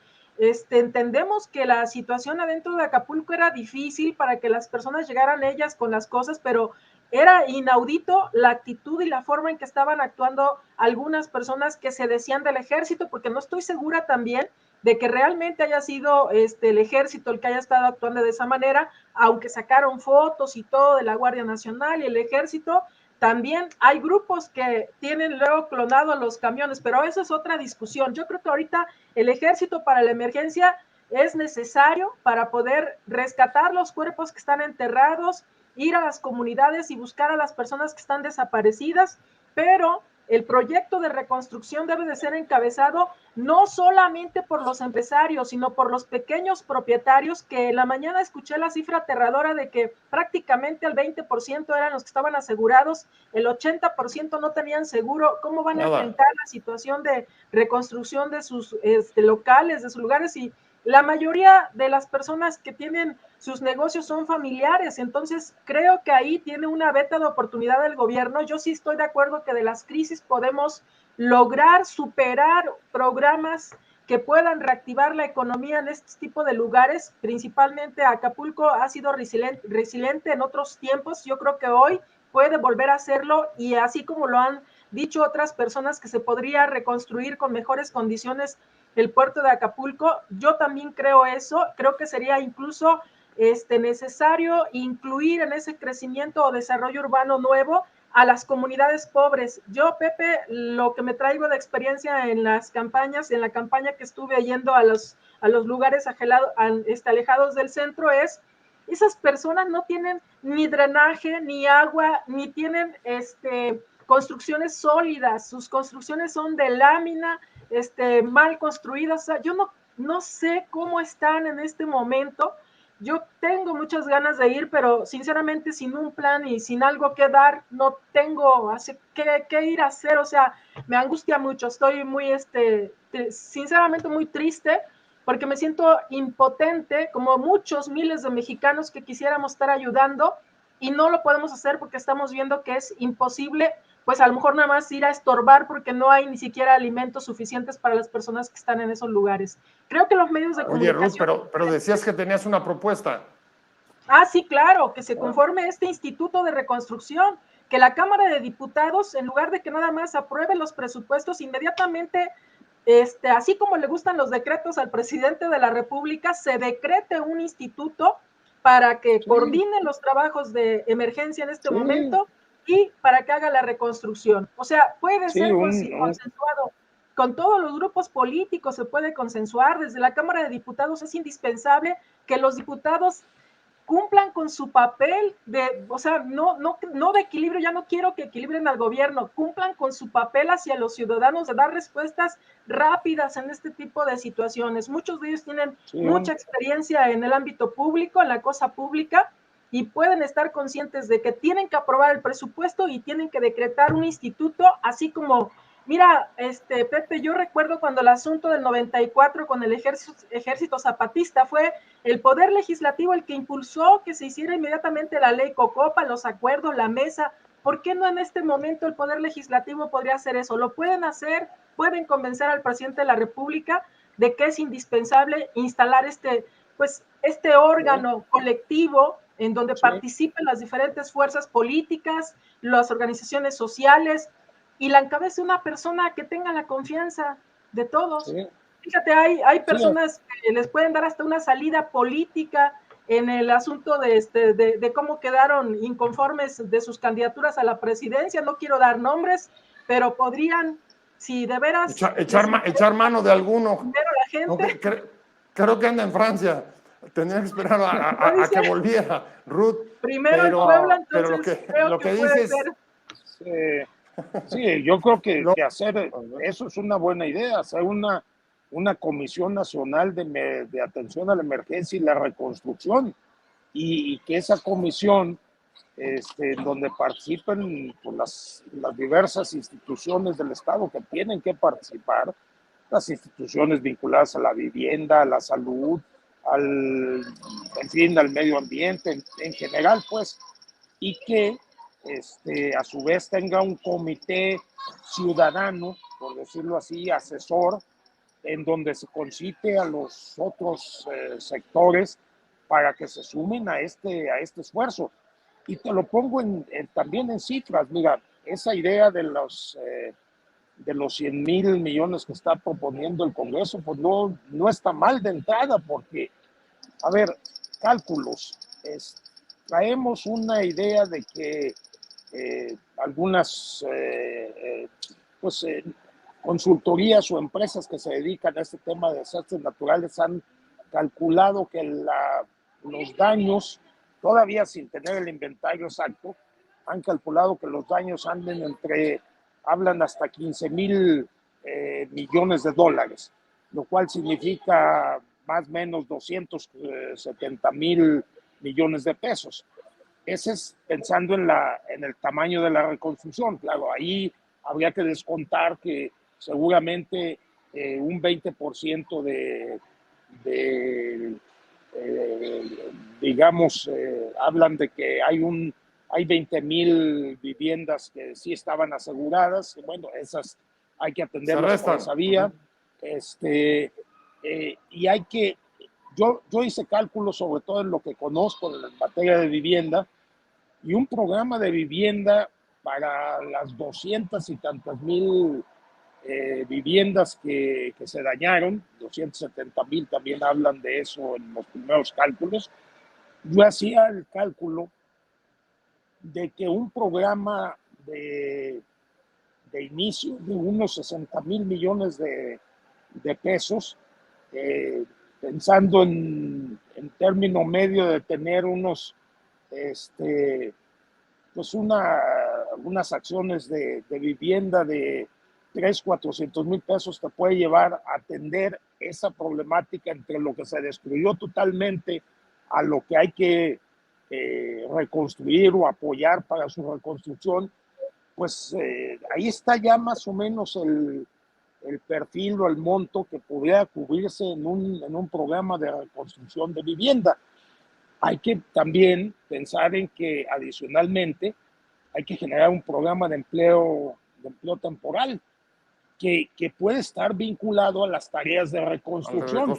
Entendemos que la situación adentro de Acapulco era difícil para que las personas llegaran ellas con las cosas, pero era inaudito la actitud y la forma en que estaban actuando algunas personas que se decían del ejército, porque no estoy segura también de que realmente haya sido el ejército el que haya estado actuando de esa manera, aunque sacaron fotos y todo de la Guardia Nacional y el ejército. también hay grupos que tienen luego clonado los camiones, pero esa es otra discusión. Yo creo que ahorita el ejército para la emergencia es necesario para poder rescatar los cuerpos que están enterrados, ir a las comunidades y buscar a las personas que están desaparecidas, pero el proyecto de reconstrucción debe de ser encabezado no solamente por los empresarios, sino por los pequeños propietarios, que en la mañana escuché la cifra aterradora de que prácticamente el 20% eran los que estaban asegurados, el 80% no tenían seguro. ¿Cómo van a enfrentar la situación de reconstrucción de sus locales, de sus lugares? Y la mayoría de las personas que tienen sus negocios son familiares, entonces creo que ahí tiene una beta de oportunidad del gobierno. Yo sí estoy de acuerdo que de las crisis podemos lograr superar programas que puedan reactivar la economía en este tipo de lugares. Principalmente Acapulco ha sido resiliente en otros tiempos, yo creo que hoy puede volver a hacerlo, y así como lo han dicho otras personas que se podría reconstruir con mejores condiciones el puerto de Acapulco, yo también creo eso. Creo que sería incluso necesario incluir en ese crecimiento o desarrollo urbano nuevo a las comunidades pobres. Yo, Pepe, lo que me traigo de experiencia en las campañas, en la campaña que estuve yendo a los lugares alejados del centro, es esas personas no tienen ni drenaje, ni agua, ni tienen construcciones sólidas. Sus construcciones son de lámina, mal construidas. O sea, yo no sé cómo están en este momento. Yo tengo muchas ganas de ir, pero sinceramente sin un plan y sin algo que dar, no tengo qué ir a hacer. O sea, me angustia mucho. Estoy muy, sinceramente muy triste, porque me siento impotente, como muchos miles de mexicanos que quisiéramos estar ayudando, y no lo podemos hacer porque estamos viendo que es imposible. Pues a lo mejor nada más ir a estorbar porque no hay ni siquiera alimentos suficientes para las personas que están en esos lugares. Creo que los medios de comunicación... Ruth, pero decías que tenías una propuesta. Ah, sí, claro, que se conforme este Instituto de Reconstrucción, que la Cámara de Diputados, en lugar de que nada más apruebe los presupuestos, inmediatamente, así como le gustan los decretos al presidente de la República, se decrete un instituto para que coordine los trabajos de emergencia en este momento y para que haga la reconstrucción. O sea, puede ser consensuado con todos los grupos políticos, se puede consensuar. Desde la Cámara de Diputados es indispensable que los diputados cumplan con su papel o sea, no de equilibrio. Ya no quiero que equilibren al gobierno, cumplan con su papel hacia los ciudadanos de dar respuestas rápidas en este tipo de situaciones. Muchos de ellos tienen mucha experiencia en el ámbito público, en la cosa pública, y pueden estar conscientes de que tienen que aprobar el presupuesto y tienen que decretar un instituto, así como... Mira, Pepe, yo recuerdo cuando el asunto del 94 con el ejército zapatista, fue el Poder Legislativo el que impulsó que se hiciera inmediatamente la ley Cocopa, los acuerdos, la mesa. ¿Por qué no en este momento el Poder Legislativo podría hacer eso? Lo pueden hacer, pueden convencer al presidente de la República de que es indispensable instalar este órgano colectivo en donde participen las diferentes fuerzas políticas, las organizaciones sociales, y la encabece una persona que tenga la confianza de todos. Fíjate, hay personas que les pueden dar hasta una salida política en el asunto de cómo quedaron inconformes de sus candidaturas a la presidencia. No quiero dar nombres, pero podrían, si de veras... Echar mano de alguno. La gente. Creo que anda en Francia. Tenía que esperar a que volviera Ruth. Primero en Puebla, entonces pero lo que dices... Sí, yo creo que hacer eso es una buena idea, hacer una comisión nacional de atención a la emergencia y la reconstrucción, y que esa comisión, donde participen pues, las diversas instituciones del Estado que tienen que participar, las instituciones vinculadas a la vivienda, a la salud, al medio ambiente, en general, pues, y que a su vez tenga un comité ciudadano, por decirlo así, asesor, en donde se concite a los otros sectores para que se sumen a este esfuerzo. Y te lo pongo también en cifras. Mira, esa idea de los 100,000 millones que está proponiendo el Congreso, pues no está mal de entrada, porque, a ver, cálculos, traemos una idea de que algunas pues, consultorías o empresas que se dedican a este tema de desastres naturales han calculado que los daños, todavía sin tener el inventario exacto, han calculado que los daños hablan hasta 15,000 millones de dólares, lo cual significa más o menos 270,000 millones de pesos. Ese es pensando en el tamaño de la reconstrucción. Claro, ahí habría que descontar que seguramente un 20% digamos, hablan de que hay 20,000 viviendas que sí estaban aseguradas. Bueno, esas hay que atenderlas por esa vía. Y hay que, yo hice cálculos sobre todo en lo que conozco en materia de vivienda, y un programa de vivienda para las 200 y tantas mil viviendas que se dañaron, 270,000 también hablan de eso en los primeros cálculos. Yo hacía el cálculo de que un programa de inicio de unos 60,000 millones de pesos, pensando en término medio de tener pues unas acciones de vivienda de 300,000-400,000 pesos, te puede llevar a atender esa problemática entre lo que se destruyó totalmente a lo que hay que reconstruir o apoyar para su reconstrucción. Pues ahí está ya más o menos el perfil o el monto que pudiera cubrirse en un programa de reconstrucción de vivienda. Hay que también pensar en que adicionalmente hay que generar un programa de empleo temporal que puede estar vinculado a las tareas de reconstrucción.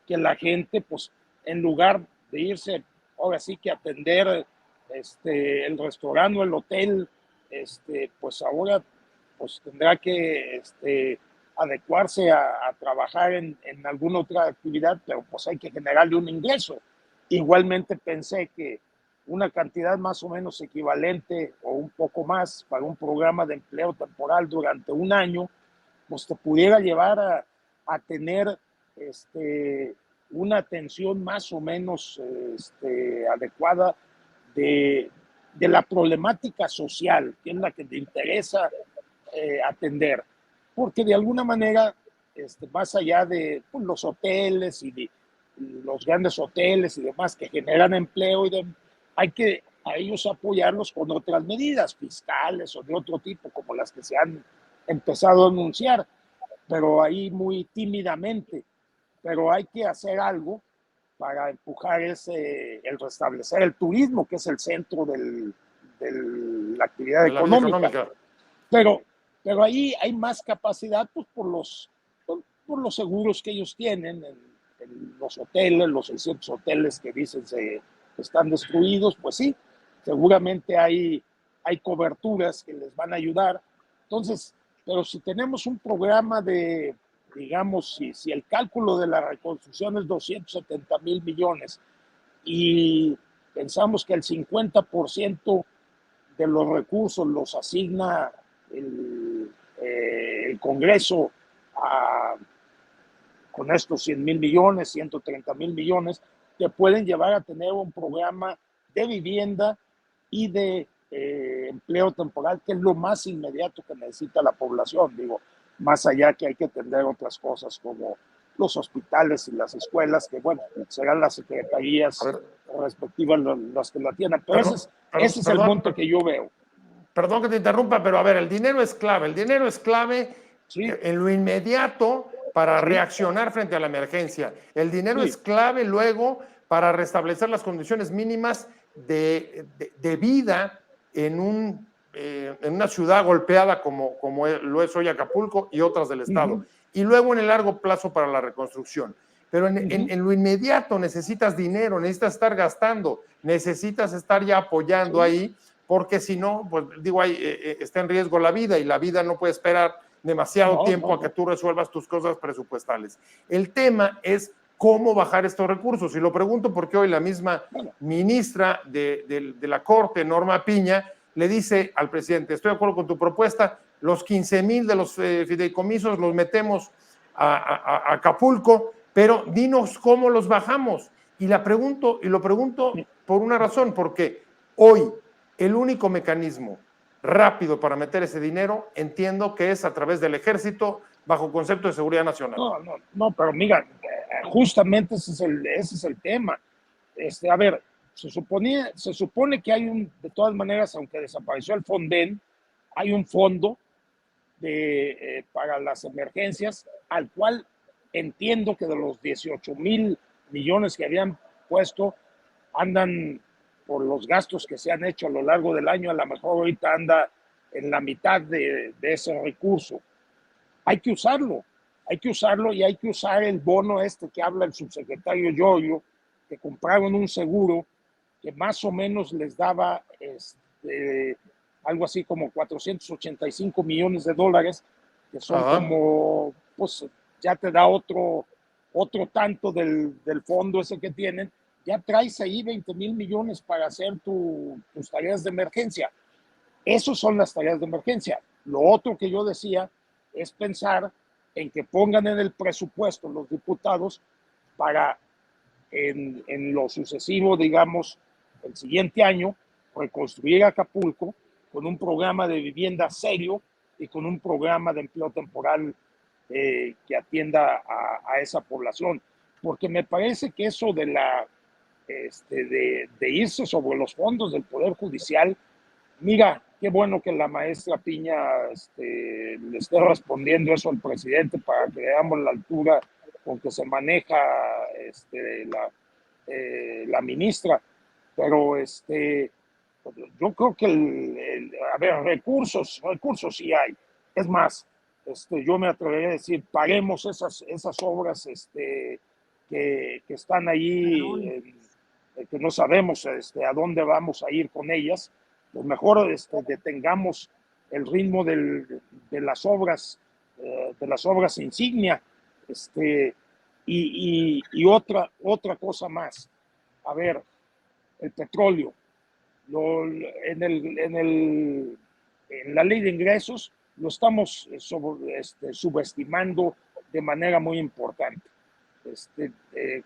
Que la gente, pues, en lugar de irse, ahora sí que atender el restaurante o el hotel, pues ahora pues tendrá que adecuarse a trabajar en alguna otra actividad, pero pues hay que generarle un ingreso. Igualmente pensé que una cantidad más o menos equivalente o un poco más para un programa de empleo temporal durante un año, pues te pudiera llevar a tener una atención más o menos adecuada de la problemática social, que es la que te interesa atender. Porque de alguna manera, más allá de pues, los hoteles y de los grandes hoteles y demás que generan empleo, hay que a ellos apoyarlos con otras medidas fiscales o de otro tipo, como las que se han empezado a anunciar, pero ahí muy tímidamente. Pero hay que hacer algo para empujar el restablecer el turismo, que es el centro de la actividad económica. Pero ahí hay más capacidad pues, por los seguros que ellos tienen en los hoteles, los 600 hoteles que dicen que están destruidos, pues sí, seguramente hay coberturas que les van a ayudar. Entonces, pero si tenemos un programa de, digamos, si el cálculo de la reconstrucción es 270,000 millones y pensamos que el 50% de los recursos los asigna el Congreso con estos 100,000 millones, 130,000 millones, que pueden llevar a tener un programa de vivienda y de empleo temporal, que es lo más inmediato que necesita la población. Digo, más allá que hay que atender otras cosas como los hospitales y las escuelas, que bueno, serán las secretarías respectivas las que la tienen. Pero ese es el monto que yo veo. Perdón que te interrumpa, pero a ver, el dinero es clave. El dinero es clave en lo inmediato para reaccionar frente a la emergencia. El dinero es clave luego para restablecer las condiciones mínimas de vida en una ciudad golpeada como lo es hoy Acapulco y otras del estado. Y luego en el largo plazo para la reconstrucción. Pero en lo inmediato necesitas dinero, necesitas estar gastando, necesitas estar ya apoyando ahí, porque si no, pues digo, ahí está en riesgo la vida y la vida no puede esperar demasiado tiempo a que tú resuelvas tus cosas presupuestales. El tema es cómo bajar estos recursos. Y lo pregunto porque hoy la misma ministra de la Corte, Norma Piña, le dice al presidente, estoy de acuerdo con tu propuesta, los 15,000 de los fideicomisos los metemos a Acapulco, pero dinos cómo los bajamos. Y lo pregunto por una razón, porque hoy el único mecanismo rápido para meter ese dinero, entiendo que es a través del ejército, bajo concepto de seguridad nacional. No, pero mira, justamente ese es el tema. A ver, se supone que hay de todas maneras, aunque desapareció el Fonden, hay un fondo para las emergencias, al cual entiendo que de los 18,000 millones que habían puesto, andan por los gastos que se han hecho a lo largo del año, a lo mejor ahorita anda en la mitad de ese recurso. Hay que usarlo y hay que usar el bono que habla el subsecretario Yoyo, que compraron un seguro que más o menos les daba algo así como 485 millones de dólares, que son como, pues ya te da otro tanto del fondo ese que tienen, ya traes ahí 20,000 millones para hacer tus tareas de emergencia. Esas son las tareas de emergencia. Lo otro que yo decía es pensar en que pongan en el presupuesto los diputados para en lo sucesivo, digamos, el siguiente año, reconstruir Acapulco con un programa de vivienda serio y con un programa de empleo temporal que atienda a esa población. Porque me parece que eso de irse sobre los fondos del Poder Judicial, mira, qué bueno que la maestra Piña le esté respondiendo eso al presidente para que veamos la altura con que se maneja la ministra, pero yo creo que a ver, recursos sí hay. Es más, yo me atrevería a decir, paguemos esas obras que están ahí, que no sabemos a dónde vamos a ir con ellas. Pues mejor detengamos el ritmo de las obras insignia. Y otra cosa más. A ver, el petróleo. En la ley de ingresos lo estamos subestimando de manera muy importante.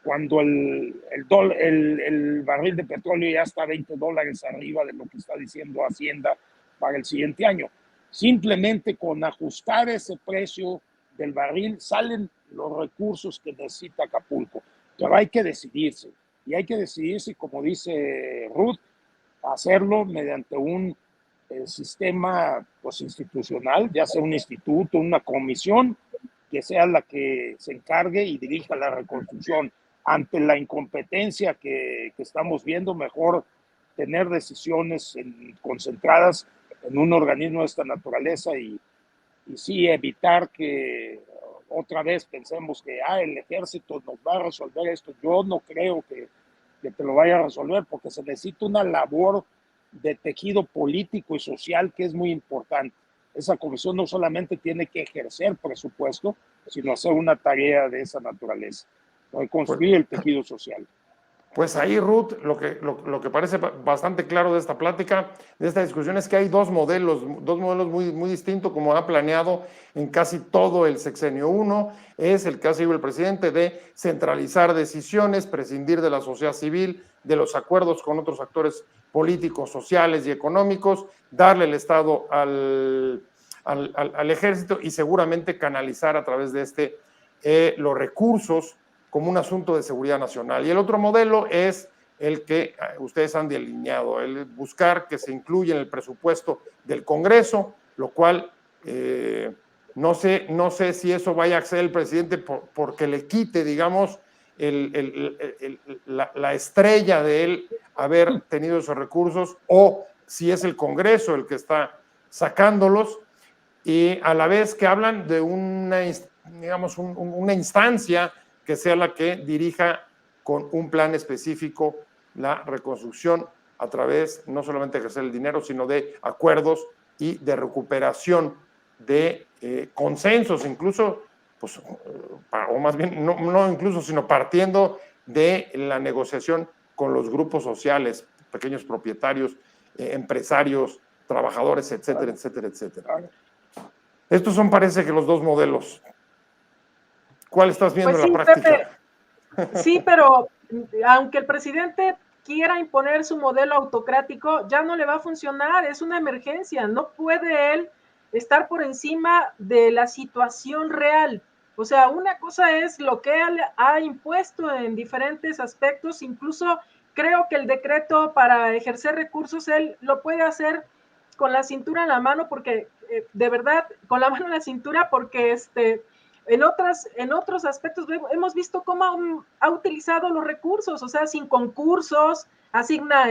Cuando el barril de petróleo ya está $20 arriba de lo que está diciendo Hacienda para el siguiente año. Simplemente con ajustar ese precio del barril salen los recursos que necesita Acapulco. Pero hay que decidirse. Y hay que decidirse, como dice Ruth, hacerlo mediante un sistema pues, institucional, ya sea un instituto, una comisión, que sea la que se encargue y dirija la reconstrucción. Ante la incompetencia que estamos viendo, mejor tener decisiones concentradas en un organismo de esta naturaleza y sí evitar que otra vez pensemos que el ejército nos va a resolver esto. Yo no creo que te lo vaya a resolver, porque se necesita una labor de tejido político y social que es muy importante. Esa comisión no solamente tiene que ejercer presupuesto, sino hacer una tarea de esa naturaleza, reconstruir el tejido social. Pues ahí, Ruth, lo que parece bastante claro de esta plática, de esta discusión, es que hay dos modelos muy, muy distintos, como ha planeado en casi todo el sexenio. Uno es el que ha seguido el presidente de centralizar decisiones, prescindir de la sociedad civil, de los acuerdos con otros actores políticos, sociales y económicos, darle el Estado al ejército y seguramente canalizar a través de los recursos como un asunto de seguridad nacional. Y el otro modelo es el que ustedes han delineado, el buscar que se incluya en el presupuesto del Congreso, lo cual no sé si eso vaya a hacer el presidente porque le quite, digamos, la estrella de él haber tenido esos recursos, o si es el Congreso el que está sacándolos, y a la vez que hablan de una instancia que sea la que dirija con un plan específico la reconstrucción a través no solamente de ejercer el dinero, sino de acuerdos y de recuperación de consensos, incluso, pues, o más bien, no incluso, sino partiendo de la negociación con los grupos sociales, pequeños propietarios, empresarios, trabajadores, etcétera, etcétera, etcétera. Estos son, parece que los dos modelos. ¿Cuál estás viendo Pues en sí, la práctica? Pepe, sí, pero aunque el presidente quiera imponer su modelo autocrático, ya no le va a funcionar, es una emergencia, no puede él estar por encima de la situación real. O sea, una cosa es lo que él ha impuesto en diferentes aspectos, incluso creo que el decreto para ejercer recursos, él lo puede hacer con la cintura en la mano, porque de verdad, con la mano en la cintura, porque en otros aspectos hemos visto cómo ha utilizado los recursos, o sea, sin concursos, asigna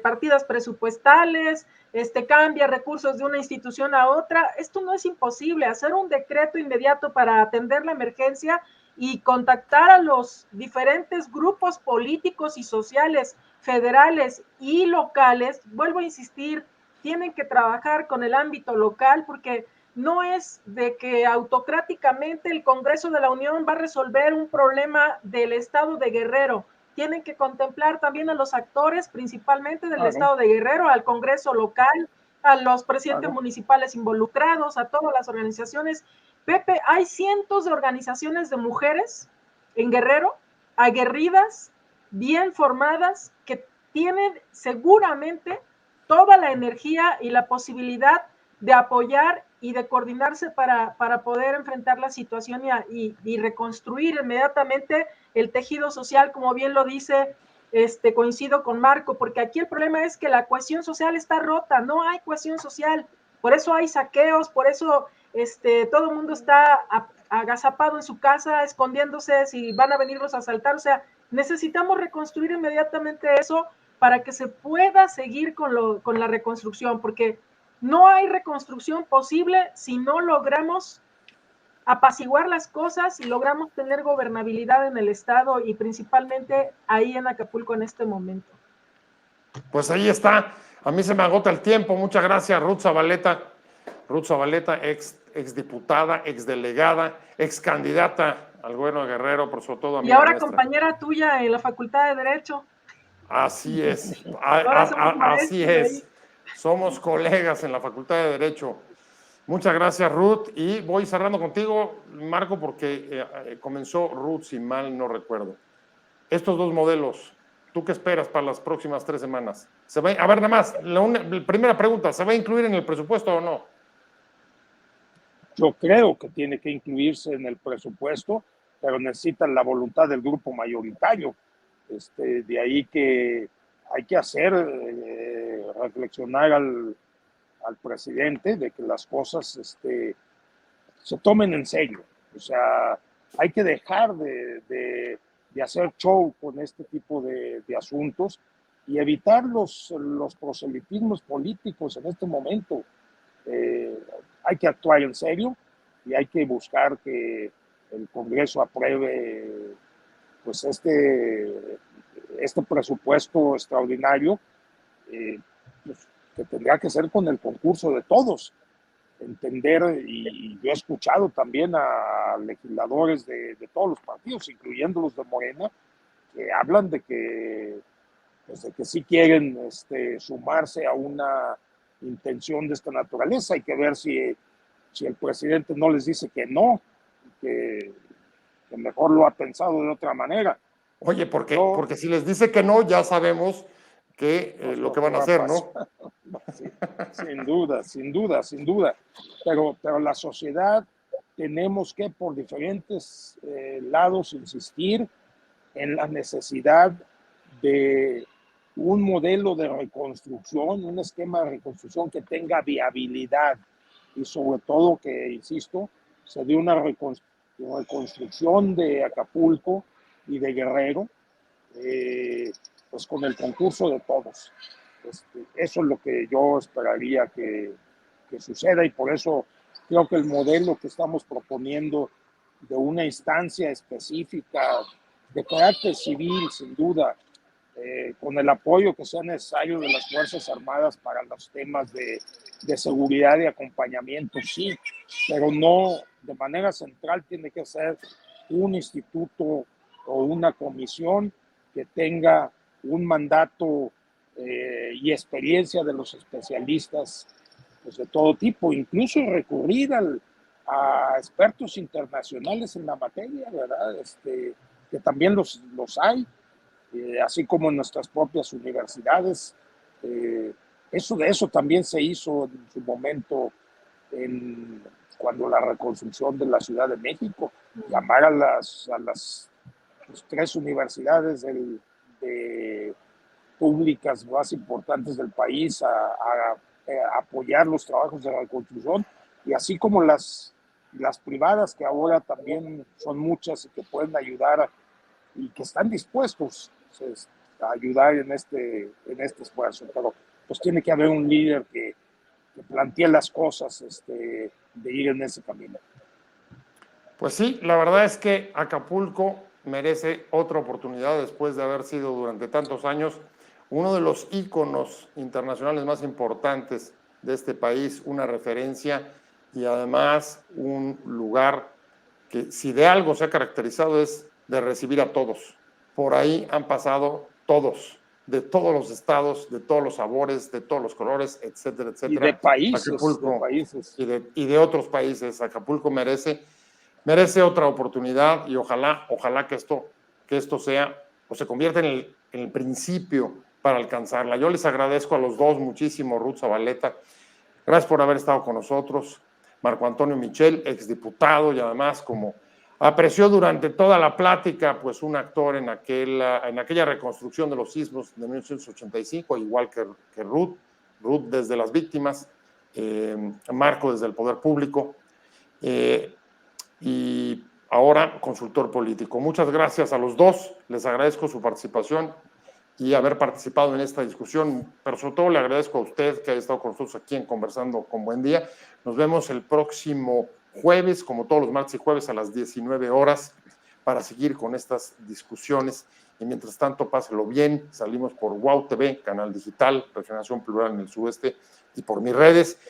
partidas presupuestales, cambia recursos de una institución a otra. Esto no es imposible, hacer un decreto inmediato para atender la emergencia y contactar a los diferentes grupos políticos y sociales, federales y locales. Vuelvo a insistir, tienen que trabajar con el ámbito local, porque no es de que autocráticamente el Congreso de la Unión va a resolver un problema del estado de Guerrero. Tienen que contemplar también a los actores, principalmente del estado de Guerrero, al Congreso local, a los presidentes municipales involucrados, a todas las organizaciones. Pepe, hay cientos de organizaciones de mujeres en Guerrero, aguerridas, bien formadas, que tienen seguramente toda la energía y la posibilidad de apoyar y de coordinarse para poder enfrentar la situación y reconstruir inmediatamente el tejido social, como bien lo dice, coincido con Marco, porque aquí el problema es que la cohesión social está rota, no hay cohesión social, por eso hay saqueos, por eso todo el mundo está agazapado en su casa, escondiéndose si van a venirlos a asaltar. O sea, necesitamos reconstruir inmediatamente eso para que se pueda seguir con la reconstrucción, porque no hay reconstrucción posible si no logramos apaciguar las cosas y logramos tener gobernabilidad en el estado y principalmente ahí en Acapulco en este momento. Pues ahí está. A mí se me agota el tiempo. Muchas gracias, Ruth Zabaleta. Ruth Zabaleta, ex diputada, ex delegada, ex candidata al gobierno de Guerrero, por sobre todo amiga y ahora nuestra. Compañera tuya en la Facultad de Derecho. Así es. Así es. Somos colegas en la Facultad de Derecho. Muchas gracias, Ruth. Y voy cerrando contigo, Marco, porque comenzó Ruth, si mal no recuerdo. Estos dos modelos, ¿tú qué esperas para las próximas 3 semanas? A ver, nada más, la primera pregunta, ¿se va a incluir en el presupuesto o no? Yo creo que tiene que incluirse en el presupuesto, pero necesitan la voluntad del grupo mayoritario. De ahí que hay que hacer reflexionar al presidente de que las cosas se tomen en serio. O sea, hay que dejar de hacer show con este tipo de asuntos y evitar los proselitismos políticos en este momento. Hay que actuar en serio y hay que buscar que el Congreso apruebe pues este presupuesto extraordinario, pues, que tendrá que ser con el concurso de todos. Entender, y yo he escuchado también a legisladores de todos los partidos, incluyendo los de Morena, que hablan de que sí quieren sumarse a una intención de esta naturaleza. Hay que ver si el presidente no les dice que no, que mejor lo ha pensado de otra manera. Oye, porque si les dice que no, ya sabemos que lo que van a hacer, ¿no? Sí, sin duda. Pero la sociedad tenemos que por diferentes lados insistir en la necesidad de un modelo de reconstrucción, un esquema de reconstrucción que tenga viabilidad y sobre todo que, insisto, se dé una reconstrucción de Acapulco y de Guerrero, pues con el concurso de todos. Eso es lo que yo esperaría que suceda y por eso creo que el modelo que estamos proponiendo de una instancia específica de carácter civil, sin duda, con el apoyo que sea necesario de las Fuerzas Armadas para los temas de seguridad y acompañamiento, sí, pero no de manera central. Tiene que ser un instituto o una comisión que tenga un mandato y experiencia de los especialistas pues de todo tipo, incluso recurrir a expertos internacionales en la materia, ¿verdad? Que también los hay, así como en nuestras propias universidades. De eso también se hizo en su momento cuando la reconstrucción de la Ciudad de México, llamar a las pues, 3 universidades públicas más importantes del país a apoyar los trabajos de la reconstrucción, y así como las privadas, que ahora también son muchas y que pueden ayudar y que están dispuestos a ayudar en este esfuerzo. Pero pues tiene que haber un líder que plantee las cosas, de ir en ese camino. Pues sí, la verdad es que Acapulco merece otra oportunidad después de haber sido durante tantos años uno de los íconos internacionales más importantes de este país, una referencia y además un lugar que, si de algo se ha caracterizado, es de recibir a todos. Por ahí han pasado todos, de todos los estados, de todos los sabores, de todos los colores, etcétera, etcétera. Y de países. Acapulco, y de otros países. Acapulco merece otra oportunidad, y ojalá que esto sea o se convierta en el principio para alcanzarla. Yo les agradezco a los dos muchísimo, Ruth Zabaleta. Gracias por haber estado con nosotros. Marco Antonio Michel, exdiputado, y además, como apreció durante toda la plática, pues un actor en aquella reconstrucción de los sismos de 1985, igual que Ruth desde las víctimas, Marco desde el poder público, y ahora consultor político. Muchas gracias a los dos, les agradezco su participación y haber participado en esta discusión, pero sobre todo le agradezco a usted que haya estado con nosotros aquí en Conversando con Buen Día. Nos vemos el próximo jueves, como todos los martes y jueves a las 19 horas, para seguir con estas discusiones. Y mientras tanto, páselo bien. Salimos por WOW TV, canal digital, Regeneración Plural en el Sureste, y por mis redes.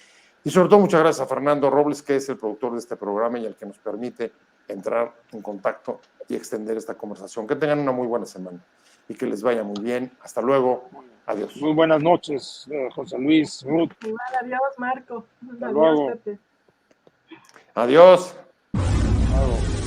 Y sobre todo, muchas gracias a Fernando Robles, que es el productor de este programa y el que nos permite entrar en contacto y extender esta conversación. Que tengan una muy buena semana y que les vaya muy bien. Hasta luego. Adiós. Muy buenas noches, José Luis, Ruth. Adiós, Marco. Hasta Adiós, luego. Pepe. Adiós. Hasta luego.